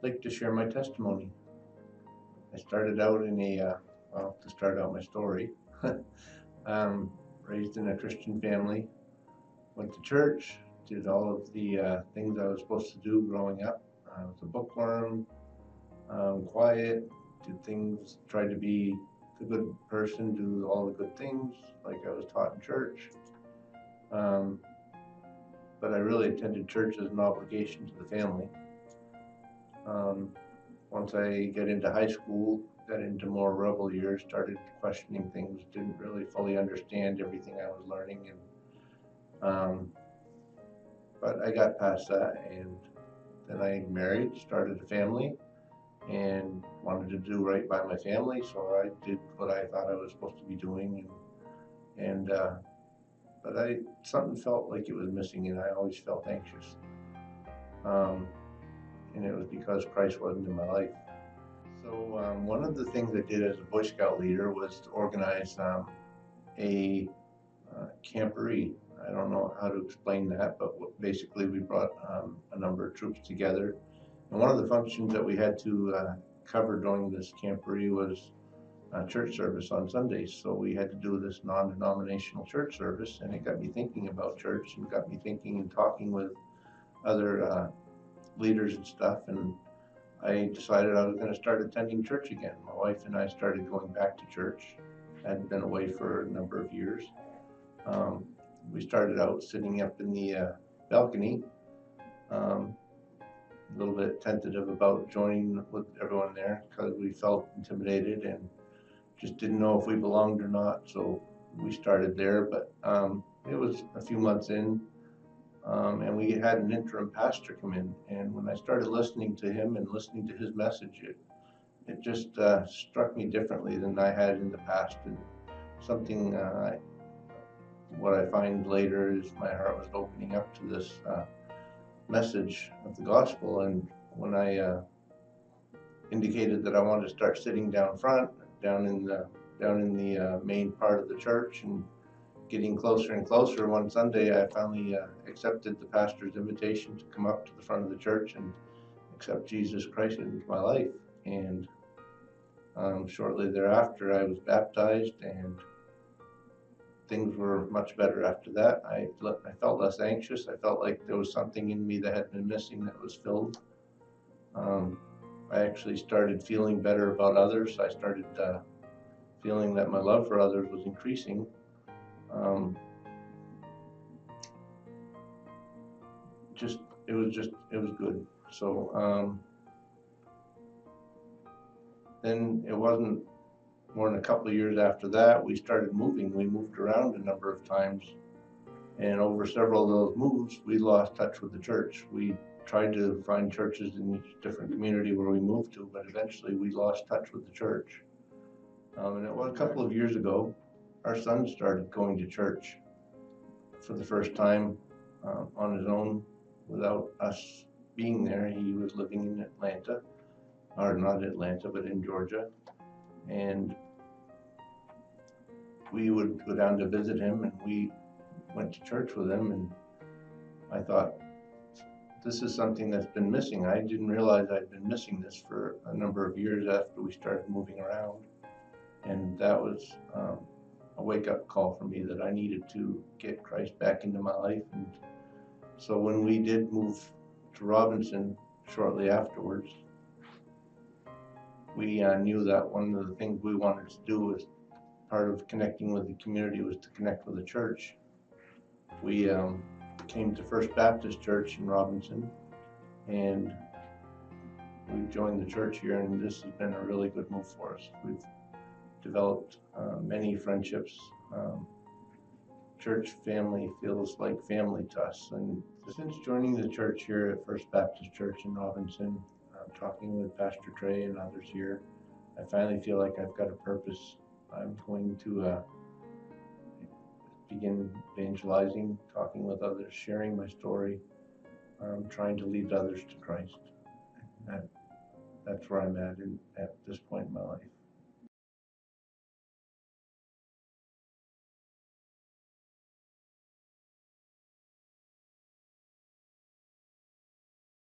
like to share my testimony. I started out in to start out my story, raised in a Christian family, went to church, did all of the things I was supposed to do growing up. I was a bookworm, quiet, did things, tried to be the good person, do all the good things like I was taught in church. But I really attended church as an obligation to the family. Once I got into high school, got into more rebel years, started questioning things, didn't really fully understand everything I was learning, and but I got past that, and then I married, started a family, and wanted to do right by my family, so I did what I thought I was supposed to be doing, and but something felt like it was missing, and I always felt anxious. And it was because Christ wasn't in my life. So one of the things I did as a Boy Scout leader was to organize a camporee. I don't know how to explain that, but basically we brought a number of troops together. And one of the functions that we had to cover during this camporee was church service on Sundays. So we had to do this non-denominational church service, and it got me thinking about church and got me thinking and talking with other leaders and stuff, and I decided I was going to start attending church again. My wife and I started going back to church. I hadn't been away for a number of years. We started out sitting up in the balcony, a little bit tentative about joining with everyone there because we felt intimidated and just didn't know if we belonged or not. So we started there, but it was a few months in. And we had an interim pastor come in, and when I started listening to him and listening to his message, it just struck me differently than I had in the past. And something, what I find later is my heart was opening up to this message of the gospel. And when I indicated that I wanted to start sitting down front, down in the main part of the church, and getting closer and closer, one Sunday I finally accepted the pastor's invitation to come up to the front of the church and accept Jesus Christ into my life. And shortly thereafter I was baptized, and things were much better after that. I felt less anxious. I felt like there was something in me that had been missing that was filled. I actually started feeling better about others. I started feeling that my love for others was increasing. It was good. So then it wasn't more than a couple of years after that we started moving. We moved around a number of times, and over several of those moves we lost touch with the church. We tried to find churches in each different community where we moved to, but eventually we lost touch with the church. And it was a couple of years ago, our son started going to church for the first time on his own without us being there. He was living in Atlanta, or not Atlanta, but in Georgia. And we would go down to visit him, and we went to church with him. And I thought, this is something that's been missing. I didn't realize I'd been missing this for a number of years after we started moving around. And that was a wake-up call for me that I needed to get Christ back into my life. And so when we did move to Robinson shortly afterwards, we knew that one of the things we wanted to do was part of connecting with the community was to connect with the church. We came to First Baptist Church in Robinson, and we've joined the church here, and this has been a really good move for us. We've developed many friendships. Church family feels like family to us. And since joining the church here at First Baptist Church in Robinson, talking with Pastor Trey and others here, I finally feel like I've got a purpose. I'm going to begin evangelizing, talking with others, sharing my story, trying to lead others to Christ. That's where I'm at this point in my life.